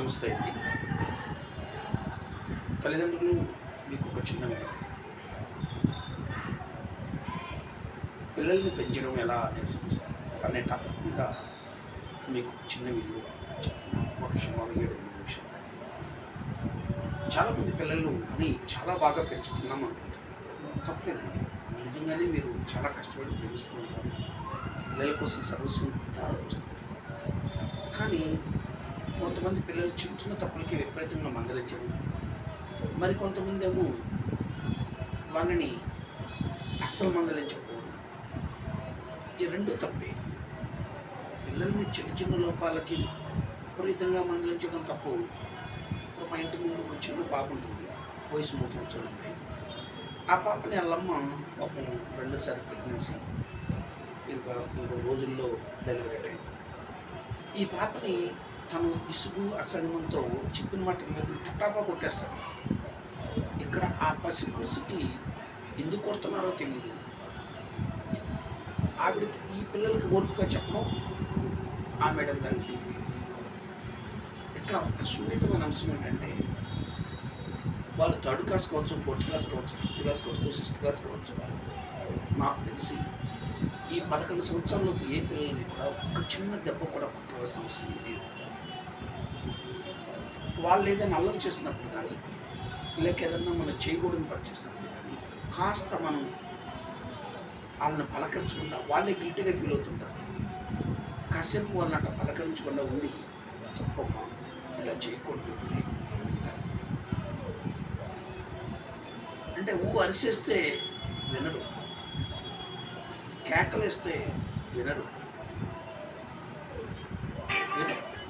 నమస్తే అండి. తల్లిదండ్రులు మీకు ఒక చిన్న విన్నపం. పిల్లల్ని పెంచడం ఎలా అనే టాపిక్ మీద మీకు ఒక చిన్న వీడియో చెప్తున్నాను. ఒక సుమారు 7-8 నిమిషాలు. చాలామంది పిల్లల్ని చాలా బాగా పెంచుతున్నాం అనుకుంటారు. తప్పలేదండి. నిజంగానే మీరు చాలా కష్టపడి ప్రేమిస్తూ ఉంటారు. పిల్లల కోసం సర్వస్వం ధారపోస్తారు. కానీ కొంతమంది పిల్లలు చిన్న చిన్న తప్పులకి విపరీతంగా మందలించడం, మరి కొంతమంది ఏమో వాళ్ళని అస్సలు మందలించకపోవడం. ఈ రెండు తప్పే. పిల్లల్ని చిన్న చిన్న లోపాలకి విపరీతంగా మందలించడం తప్పు. ఇప్పుడు మా ఇంటి ముందు ఒక చిన్న పాప ఉంటుంది, వయసు 3 సంవత్సరాలు ఉంటాయి. ఆ పాపని వాళ్ళమ్మ పాపం 2సారి ప్రెగ్నెన్సీ, ఇంకో రోజుల్లో డెలివరీ టైం. ఈ పాపని తను ఇసుగు అసహనంతో చెప్పిన మాట మీద టటాపా కొట్టేస్తాడు. ఇక్కడ ఆ పసికి ఎందుకు కొడుతున్నారో తెలియదు. ఆవిడకి ఈ పిల్లలకి ఓర్పుగా చెప్పడం ఆ మేడం గారికి తెలియదు. ఇక్కడ ఒక సున్నితమైన అంశం ఏంటంటే, వాళ్ళు 3rd క్లాస్ కావచ్చు, 4th క్లాస్ కావచ్చు, 5th క్లాస్ కావచ్చు, 6th క్లాస్ కావచ్చు. నాకు తెలిసి ఈ 11 సంవత్సరాలలోపు ఏ పిల్లల్ని కూడా ఒక చిన్న దెబ్బ కూడా కుట్టవలసిన అవసరం లేదు. వాళ్ళు ఏదైనా అల్లరి చేసినప్పుడు కానీ, లేక ఏదన్నా మనం చేయకూడని పని చేసినప్పుడు కానీ, కాస్త మనం వాళ్ళని పలకరించకుండా వాళ్ళే గిల్టీగా ఫీల్ అవుతుంటారు. కాసేపు వాళ్ళని అట్లా పలకరించకుండా ఉండి, తప్పమ్మా ఇలా చేయకూడదు అంటారు. అంటే అరిసేస్తే వినరు, కేకలేస్తే వినరు.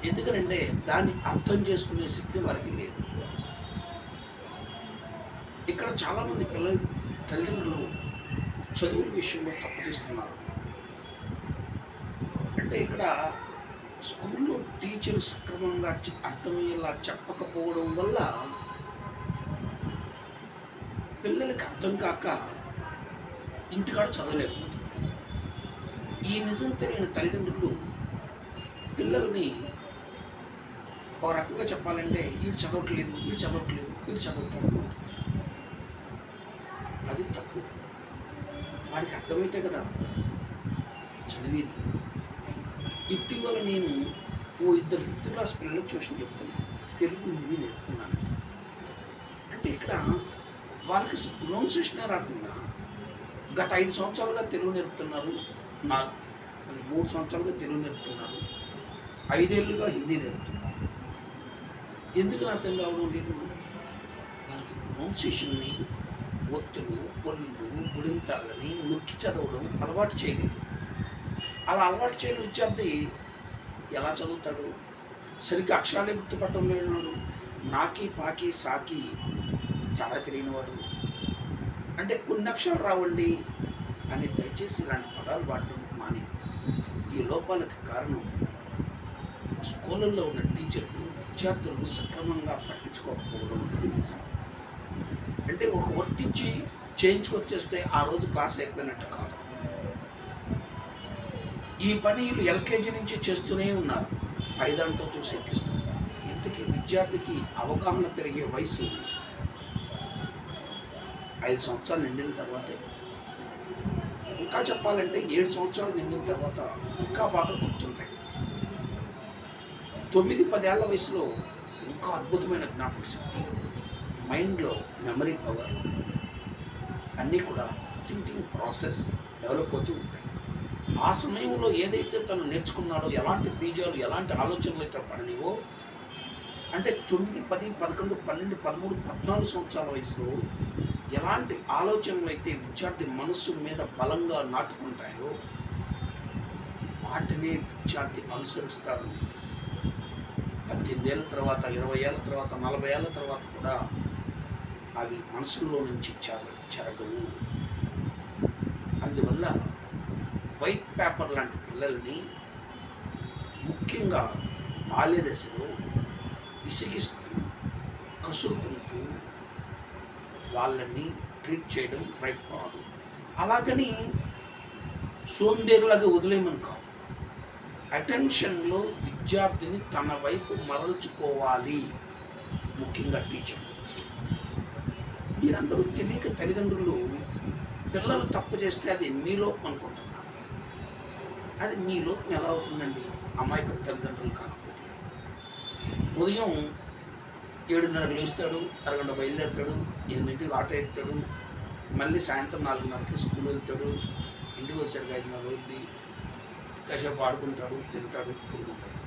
ఎందుకనంటే దాన్ని అర్థం చేసుకునే శక్తి వారికి లేదు. ఇక్కడ చాలామంది తల్లిదండ్రులు చదువుల విషయంలో తప్పు చేస్తున్నారు. అంటే ఇక్కడ స్కూల్లో టీచర్ సక్రమంగా అర్థమయ్యేలా చెప్పకపోవడం వల్ల పిల్లలకి అర్థం కాక ఇంటికాడ చదవలేకపోతున్నారు. ఈ నిజం తెలియని తల్లిదండ్రులు పిల్లల్ని ఒక రకంగా చెప్పాలంటే వీడు చదవట్లేదు. అది తప్పు. వాడికి అర్థమైతే కదా చదివేది. ఇటీవల నేను 2 5th క్లాస్ పిల్లలకు ట్యూషన్ చెప్తున్నాను, తెలుగు హిందీ నేర్పుతున్నాను. అంటే ఇక్కడ వాళ్ళకి ప్రొనౌన్సియేషనే రాకుండా గత 5 సంవత్సరాలుగా తెలుగు నేర్పుతున్నారు, 3 సంవత్సరాలుగా తెలుగు నేర్పుతున్నారు, 5 ఏళ్ళుగా హిందీ నేర్పుతున్నారు. ఎందుకు అర్థం కావడం లేదు? వాళ్ళకి ప్రొనౌన్సియేషన్ని, ఒత్తులు, పొల్లు, గుడింతాలని నొక్కి చదవడం అలవాటు చేయలేదు. అలా అలవాటు చేయని విద్యార్థి ఎలా చదువుతాడు? సరిగ్గా అక్షరాలే గుర్తుపట్టడం లేనివాడు, నాకి పాకి సాకి చాలా తెలియనివాడు. అంటే కొన్ని అక్షరాలు రావండి అని దయచేసి ఇలాంటి పదాలు వాడడం మాని. ఈ లోపాలకు కారణం స్కూళ్ళల్లో ఉన్న టీచర్లు విద్యార్థులను సక్రమంగా పట్టించుకోకపోవడం అనేది నిజం. అంటే ఒక వర్తించి చేయించుకొచ్చేస్తే ఆ రోజు క్లాస్ అయిపోయినట్టు కాదు. ఈ పని వీళ్ళు LKG నుంచి చేస్తూనే ఉన్నారు, పైదాంతో చూసి ఎక్కిస్తున్నారు. ఇంతకీ విద్యార్థికి అవగాహన పెరిగే వయసు 5 సంవత్సరాలు నిండిన తర్వాతే. ఇంకా చెప్పాలంటే 7 సంవత్సరాలు నిండిన తర్వాత ఇంకా బాగా గుర్తుంటాయి. 9-10 ఏళ్ల వయసులో ఇంకా అద్భుతమైన జ్ఞాపక శక్తి, మైండ్లో మెమరీ పవర్ అన్నీ కూడా థింకింగ్ ప్రాసెస్ డెవలప్ అవుతూ ఉంటాయి. ఆ సమయంలో ఏదైతే తను నేర్చుకున్నాడో, ఎలాంటి బీజాలు, ఎలాంటి ఆలోచనలు అయితే పడనివో, అంటే 9, 10, 11, 12, 13, 14 సంవత్సరాల వయసులో ఎలాంటి ఆలోచనలు అయితే విద్యార్థి మనస్సు మీద బలంగా నాటుకుంటాయో వాటినే విద్యార్థి అనుసరిస్తాడు. 18 ఏళ్ళ తర్వాత, 20 ఏళ్ళ తర్వాత, 40 ఏళ్ళ తర్వాత కూడా అవి మనసులో నుంచి చెరగవు. అందువల్ల వైట్ పేపర్ లాంటి పిల్లల్ని ముఖ్యంగా బాల్య దశలో విసిగిస్తూ, కసురుకుంటూ వాళ్ళని ట్రీట్ చేయడం రైట్ కాదు. అలాగని సోంబేరులాగా వదిలేయమని కాదు. అటెన్షన్లో విద్యార్థిని తన వైపు మరల్చుకోవాలి, ముఖ్యంగా టీచర్. మీరందరూ తెలియక తల్లిదండ్రులు పిల్లలు తప్పు చేస్తే అది మీ లోపం అనుకుంటున్నారు. అది మీ లోపం ఎలా అవుతుందండి? అమాయకపు తల్లిదండ్రులు కాకపోతే. ఉదయం 7:30 లేస్తాడు, అరగంట బయలుదేరుతాడు, 8ంటికి ఆటో ఎక్కుతాడు, మళ్ళీ సాయంత్రం 4:30కి స్కూల్ వెళ్తాడు, ఇంటికి వచ్చాడు 5:30 అవుద్ది, కాసేపు ఆడుకుంటాడు, తింటాడు, పడుకుంటాడు.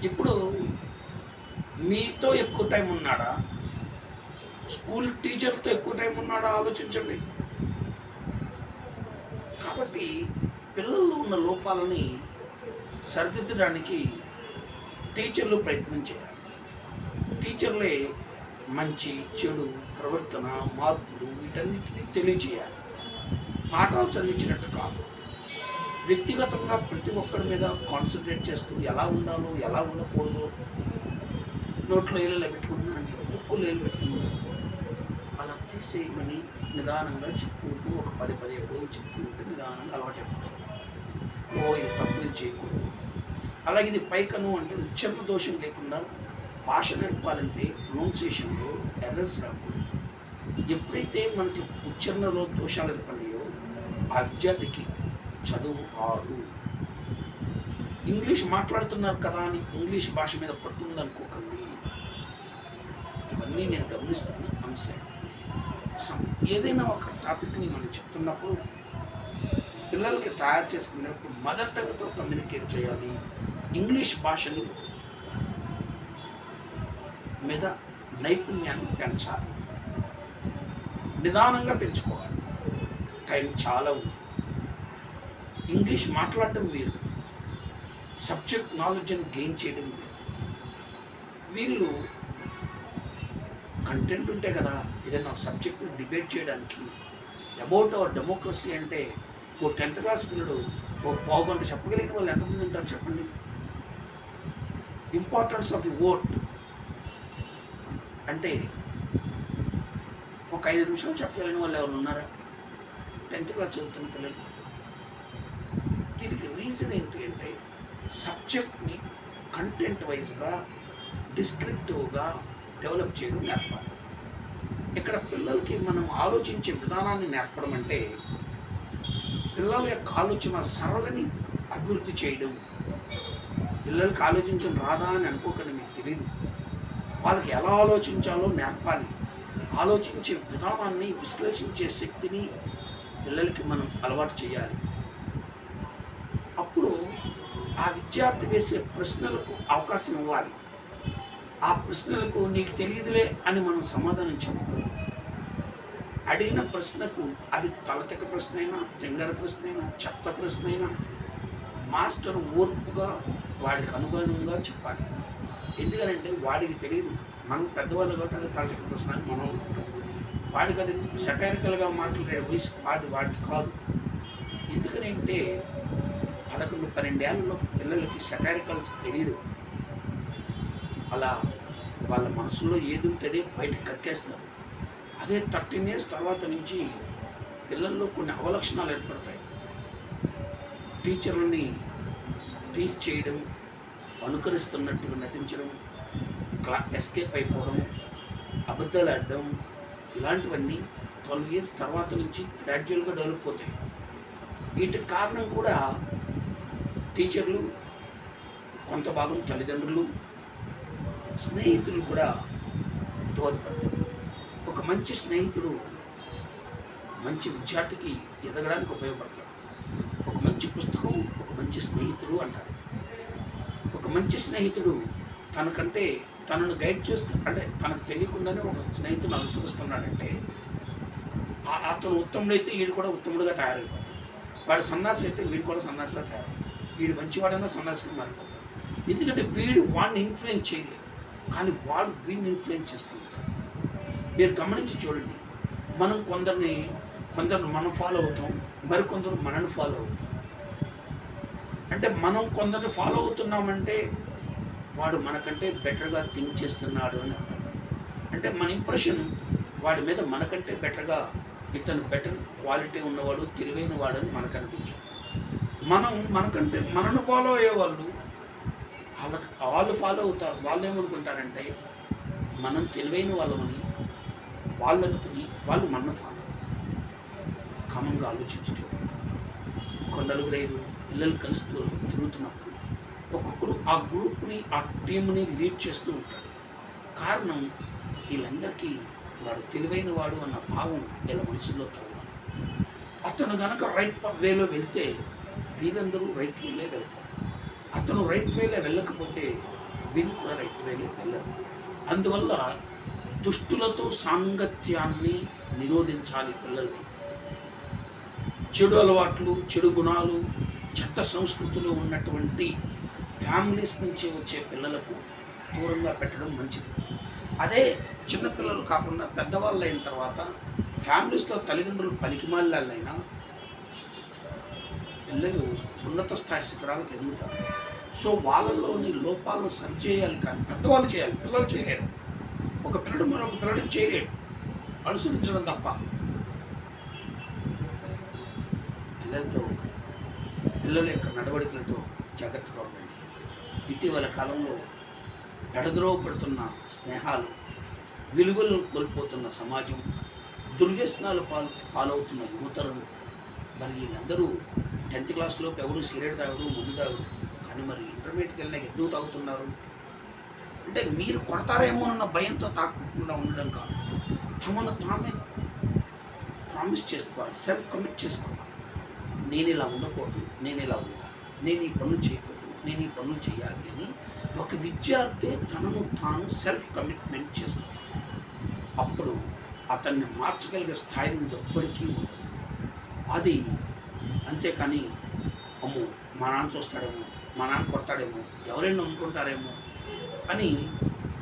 ఇప్పుడు మీతో ఎక్కువ టైం ఉన్నాడా, స్కూల్ టీచర్తో ఎక్కువ టైం ఉన్నాడా ఆలోచించండి. కాబట్టి పిల్లల్లో ఉన్న లోపాలని సరిదిద్దడానికి టీచర్లు ప్రయత్నం చేయాలి. టీచర్లే మంచి చెడు ప్రవర్తన మార్పులు వీటన్నిటినీ తెలియచేయాలి. పాఠాలు చదివించినట్టు కాదు, వ్యక్తిగతంగా ప్రతి ఒక్కరి మీద కాన్సన్ట్రేట్ చేస్తూ ఎలా ఉండాలో ఎలా ఉండకూడదో, నోట్లో ఏళ్ళు పెట్టుకుంటున్నాను, ముక్కులు ఏళ్ళు పెట్టుకుంటున్నాను, అలా తీసేయమని నిదానంగా చెప్పుకుంటూ ఒక 10-15 రోజులు చెప్పుకుంటూ నిదానంగా అలవాటు అయిపోతుంది. ఇది తప్పు, ఇది చేయకూడదు. అలాగే ఇది పైకను అంటే ఉచ్చారణ దోషం లేకుండా భాష నేర్పాలంటే ప్రొనౌన్సియేషన్లో ఎర్రర్స్ రాకూడదు. ఎప్పుడైతే మనకి ఉచ్చారణలో దోషాలు ఏర్పడినాయో ఆ విద్యార్థికి చదువు రాదు. ఇంగ్లీష్ మాట్లాడుతున్నారు కదా అని ఇంగ్లీష్ భాష మీద పడుతుంది అనుకోకండి. ఇవన్నీ నేను గమనిస్తున్న అంశం. ఏదైనా ఒక టాపిక్ని మనం చెప్తున్నప్పుడు పిల్లలకి తయారు చేసుకునేటప్పుడు మదర్ టంగ్తో కమ్యూనికేట్ చేయాలి. ఇంగ్లీష్ భాషని మీద నైపుణ్యాన్ని పెంచాలి, నిదానంగా పెంచుకోవాలి. టైం చాలా ఉంది. ఇంగ్లీష్ మాట్లాడడం వేరు, సబ్జెక్ట్ నాలెడ్జ్ని గెయిన్ చేయడం వేరు. వీళ్ళు కంటెంట్ ఉంటే కదా ఏదైనా ఒక సబ్జెక్ట్ని డిబేట్ చేయడానికి. అబౌట్ అవర్ డెమోక్రసీ అంటే ఓ 10th క్లాస్ పిల్లడు ఓ పావుగంట చెప్పగలిగిన వాళ్ళు ఎంతమంది ఉంటారు చెప్పండి? ఇంపార్టెన్స్ ఆఫ్ ది ఓట్ అంటే ఒక 5 నిమిషాలు చెప్పగలిగిన వాళ్ళు ఎవరు ఉన్నారా 10th క్లాస్ చదువుతున్న పిల్లలు? దీనికి రీజన్ ఏంటి అంటే సబ్జెక్ట్ని కంటెంట్ వైజ్గా డిస్క్రిప్టివ్గా డెవలప్ చేయడం నేర్పాలి. ఇక్కడ పిల్లలకి మనం ఆలోచించే విధానాన్ని నేర్పడం అంటే పిల్లల యొక్క ఆలోచన సరళని అభివృద్ధి చేయడం. పిల్లలకి ఆలోచించడం రాదా అని అనుకోకండి, మీకు తెలియదు. వాళ్ళకి ఎలా ఆలోచించాలో నేర్పాలి. ఆలోచించే విధానాన్ని, విశ్లేషించే శక్తిని పిల్లలకి మనం అలవాటు చేయాలి. అప్పుడు ఆ విద్యార్థి వేసే ప్రశ్నలకు అవకాశం ఇవ్వాలి. ఆ ప్రశ్నలకు నీకు తెలియదులే అని మనం సమాధానం చెప్పకూడదు. అడిగిన ప్రశ్నకు అది తలతెక్క ప్రశ్న అయినా, తింగర ప్రశ్న అయినా, చెత్త ప్రశ్న అయినా మాస్టర్ ఓర్పుగా వాడికి అనుగుణంగా చెప్పాలి. ఎందుకంటే వాడికి తెలియదు, మనం పెద్దవాళ్ళు కాబట్టి అది తలతెక్క ప్రశ్న అని మనం అనుకుంటాం. వాడికి అది సెటారికల్గా మాట్లాడే వయసు వాడికి కాదు. ఎందుకనంటే 11-12 ఏళ్ళలో పిల్లలకి సెటారికల్స్ తెలియదు. అలా వాళ్ళ మనసులో ఏది ఉంటేనే బయటకు కక్కేస్తారు. అదే 13 years తర్వాత నుంచి పిల్లల్లో కొన్ని అవలక్షణాలు ఏర్పడతాయి. టీచర్లని టీచ్ చేయడం, అనుకరిస్తున్నట్టుగా నటించడం, ఎస్కేప్ అయిపోవడం, అబద్ధాలు ఆడడం, ఇలాంటివన్నీ 12 years తర్వాత నుంచి గ్రాడ్యువల్గా డెవలప్ అవుతాయి. వీటికి కారణం కూడా టీచర్లు, కొంత భాగం తల్లిదండ్రులు, స్నేహితులు కూడా దోహదపడతారు. ఒక మంచి స్నేహితుడు మంచి విద్యార్థికి ఎదగడానికి ఉపయోగపడతాడు. ఒక మంచి పుస్తకం ఒక మంచి స్నేహితుడు అంటారు. ఒక మంచి స్నేహితుడు తనకంటే తనను గైడ్ చేస్తూ, అంటే తనకు తెలియకుండానే ఒక స్నేహితుడు అనుసరిస్తున్నాడంటే అతను ఉత్తముడైతే వీడు కూడా ఉత్తముడుగా తయారైపోతాడు. వాడు సన్నాసి అయితే వీడు కూడా సన్నాసిగా తయారవుతాడు. వీడు మంచివాడైనా సన్నాసిగా మారిపోతాడు. ఎందుకంటే వీడు వాడిని ఇన్ఫ్లుయెన్స్ చేయలేడు, కానీ వాడు వీడిని ఇన్ఫ్లుయెన్స్ చేస్తుంటాడు. మీరు గమనించి చూడండి, మనం కొందరు మనం ఫాలో అవుతాం, మరికొందరు మనల్ని ఫాలో అవుతాం. అంటే మనం కొందరిని ఫాలో అవుతున్నామంటే వాడు మనకంటే బెటర్గా థింక్ చేస్తున్నాడు అని అర్థం. అంటే మన ఇంప్రెషన్ వాడి మీద మనకంటే బెటర్గా, ఇతను బెటర్ క్వాలిటీ ఉన్నవాడు, తెలివైన వాడు అని మనకు అనిపించాడు. మనకంటే మనను ఫాలో అయ్యేవాళ్ళు వాళ్ళు ఫాలో అవుతారు. వాళ్ళు ఏమనుకుంటారంటే మనం తెలివైన వాళ్ళమని వాళ్ళు అనుకుని వాళ్ళు మనను ఫాలో అవుతారు. కామంగా ఆలోచించి చూడండి. ఒక 4-5 పిల్లలు కలిసి తిరుగుతున్నప్పుడు ఒక్కొక్కడు ఆ గ్రూప్ని ఆ టీంని లీడ్ చేస్తూ ఉంటాడు. కారణం వీళ్ళందరికీ వాడు తెలివైన వాడు అన్న భావం వీళ్ళ మనసులో కలవాలి. అతను కనుక రైట్ వేలో వెళ్తే వీళ్ళందరూ రైట్ వేలే వెళ్తారు. అతను రైట్ వేలో వెళ్ళకపోతే వీళ్ళు కూడా రైట్ వేలో వెళ్ళరు. అందువల్ల దుష్టులతో సాంగత్యాన్ని నిరోధించాలి. పిల్లలకి చెడు అలవాట్లు, చెడు గుణాలు, చెడ్డ సంస్కృతిలో ఉన్నటువంటి ఫ్యామిలీస్ నుంచి వచ్చే పిల్లలకు దూరంగా పెట్టడం మంచిది. అదే చిన్నపిల్లలు కాకుండా పెద్దవాళ్ళు అయిన తర్వాత ఫ్యామిలీస్లో తల్లిదండ్రులు పనికిమాలినైనా పిల్లలు ఉన్నత స్థాయి శిఖరాలకు ఎదుగుతారు. సో వాళ్ళలోని లోపాలను సరిచేయాలి, కానీ పెద్దవాళ్ళు చేయాలి, పిల్లలు చేయలేరు. ఒక పిల్లడు మరొక పిల్లడిని చేయలేడు, అనుసరించడం తప్ప. పిల్లల యొక్క నడవడికలతో జాగ్రత్తగా ఉండండి. ఇటీవల కాలంలో పెడుతున్న స్నేహాలు, విలువలను కోల్పోతున్న సమాజం, దుర్వ్యసనాలు పాలవుతున్న యువతరం, మరి వీళ్ళందరూ 10th క్లాస్లోపు ఎవరు సిగరెట్ తాగరు, మందు తాగరు, కానీ మరి ఇంటర్మీడియట్కి వెళ్ళినాక ఎందుకు తాగుతున్నారు అంటే మీరు కొడతారేమోనన్న భయంతో తాగకుండా ఉండడం కాదు. తమను తామే ప్రామిస్ చేసుకోవాలి, సెల్ఫ్ కమిట్ చేసుకోవాలి. నేను ఇలా ఉండకూడదు, నేను ఇలా ఉండాలి, నేను ఈ పనులు చేయకూడదు, నేను ఈ పనులు చేయాలి అని ఒక విద్యార్థి తనను తాను సెల్ఫ్ కమిట్మెంట్ చేసుకోవాలి. అప్పుడు అతన్ని మార్చగలిగే స్థాయి నుండి ఎప్పటికీ ఉండదు. అది అంతేకాని అమ్మో మా నాన్న చూస్తాడేమో, మా నాన్న కొడతాడేమో, ఎవరైనా అనుకుంటారేమో అని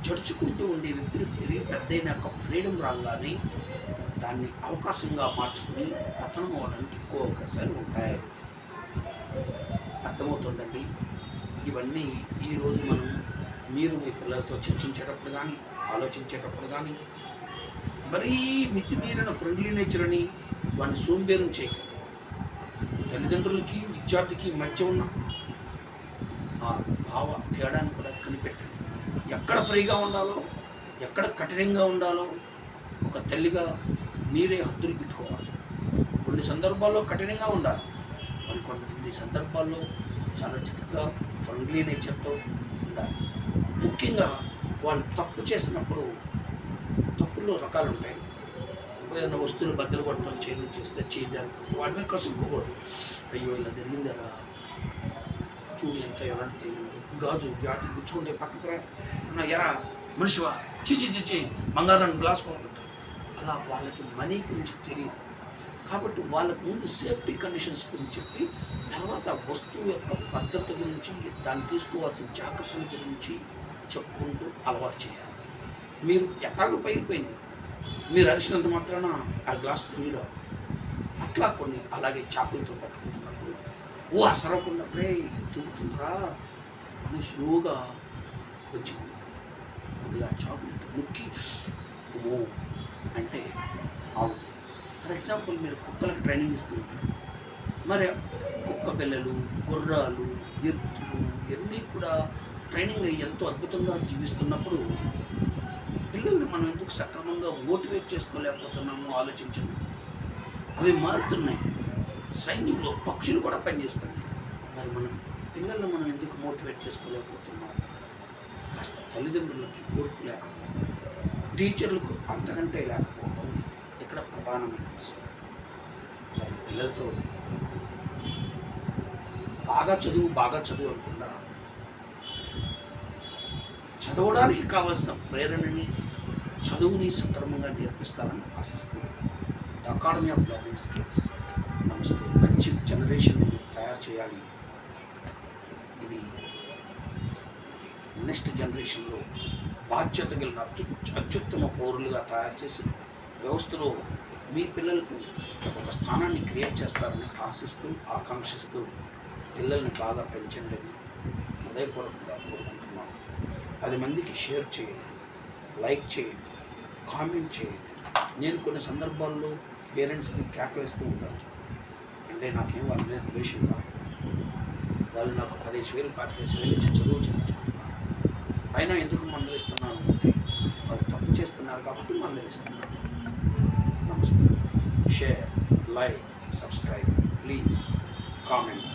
జడుచుకుంటూ ఉండే వ్యక్తులు పెద్దయిన యొక్క ఫ్రీడమ్ రాగానే దాన్ని అవకాశంగా మార్చుకుని పతనం అవ్వడానికి ఎక్కువ అవకాశాలు ఉంటాయి. అర్థమవుతుందండి. ఇవన్నీ ఈరోజు మీరు మీ పిల్లలతో చర్చించేటప్పుడు కానీ, ఆలోచించేటప్పుడు కానీ మరీ మితిమీరిన ఫ్రెండ్లీ నేచర్ అని వాడిని సోంబేరం చేయకండి. తల్లిదండ్రులకి విద్యార్థికి మధ్య ఉన్న ఆ భావ తేడాన్ని కూడా కనిపెట్టండి. ఎక్కడ ఫ్రీగా ఉండాలో, ఎక్కడ కఠినంగా ఉండాలో ఒక తల్లిగా మీరే హద్దులు పెట్టుకోవాలి. కొన్ని సందర్భాల్లో కఠినంగా ఉండాలి, కొన్ని సందర్భాల్లో చాలా చక్కగా ఫ్రెండ్లీ నేచర్తో ఉండాలి. ముఖ్యంగా వాళ్ళు తప్పు చేసినప్పుడు, తప్పుల్లో రకాలు ఉంటాయి. ఏదైనా వస్తువులు బద్దలు కొట్టడం, చేయడం చేస్తే చేయజారిపోతే వాడి మీద కసుపుకోకూడదు. అయ్యో ఇలా జరిగిందరా, చూడు ఎంత ఎలాంటి తేలింది, గాజు జాతి గుచ్చుకుంటే పక్కకు రా, ఎరా మనిషివా, చిచి బంగారాన్ని గ్లాస్ పోగొట్టు. అలా వాళ్ళకి మనీ గురించి తెలియదు కాబట్టి వాళ్ళకు ముందు సేఫ్టీ కండిషన్స్ గురించి చెప్పి, తర్వాత వస్తువు యొక్క భద్రత గురించి, దాన్ని తీసుకోవాల్సిన జాగ్రత్తల గురించి చెప్పుకుంటూ అలవాటు చేయాలి. మీరు ఎట్లాగో పైరిపోయింది, మీరు అరిచినంత మాత్రాన ఆ గ్లాస్ తిరిగిరా. అట్లా కొన్ని అలాగే చాకులతో పట్టుకుంటున్నప్పుడు అసరకుండా తిరుగుతుందిరా అని స్లోగా కొంచెం కొద్దిగా చాకులు నొక్కి అంటే ఆగుతుంది. ఫర్ ఎగ్జాంపుల్ మీరు కుక్కలకు ట్రైనింగ్ ఇస్తూ ఉంటారు. మరి కుక్క పిల్లలు, గుర్రాలు, ఎద్దులు ఇవన్నీ కూడా ట్రైనింగ్ ఎంతో అద్భుతంగా జీవిస్తున్నప్పుడు పిల్లల్ని మనం ఎందుకు సక్రమంగా మోటివేట్ చేసుకోలేకపోతున్నామో ఆలోచించండి. అవి మారుతున్నాయి. సైన్యంలో పక్షులు కూడా పనిచేస్తున్నాయి. మరి పిల్లల్ని మనం ఎందుకు మోటివేట్ చేసుకోలేకపోతున్నాం? కాస్త తల్లిదండ్రులకి ఓర్పు లేకపోవడం, టీచర్లకు అంతకంటే లేకపోవడం ఇక్కడ ప్రధానమైన అంశం. మరి పిల్లలతో బాగా చదువు అనుకుండా చదవడానికి కావాల్సిన ప్రేరణని, చదువుని సక్రమంగా నేర్పిస్తారని ఆశిస్తున్నాను. The academy of learning skills. నమస్తే. మంచి జనరేషన్ తయారు చేయాలి. ఇది నెక్స్ట్ జనరేషన్లో బాధ్యత కలిగిన అత్యుత్తమ పౌరులుగా తయారు చేసి వ్యవస్థలో మీ పిల్లలకు ఒక స్థానాన్ని క్రియేట్ చేస్తారని ఆశిస్తూ, ఆకాంక్షిస్తూ పిల్లల్ని బాగా పెంచండి అని హృదయపూర్వకంగా కోరుకుంటున్నాను. 10 మందికి షేర్ చేయండి, లైక్ చేయండి, కామెంట్ చేయండి. నేను కొన్ని సందర్భాల్లో పేరెంట్స్ని కేకలేస్తూ ఉంటాను. అంటే నాకేం వాళ్ళ మీద ద్వేషం కాదు, వాళ్ళు నాకు 15,000 25,000 ఇచ్చి చదువు చెప్పించుకుంటున్నారు. అయినా ఎందుకు మందలిస్తున్నాను అంటే వాళ్ళు తప్పు చేస్తున్నారు కాబట్టి మందలిస్తున్నాను. నమస్తే. Share, like, subscribe, please comment.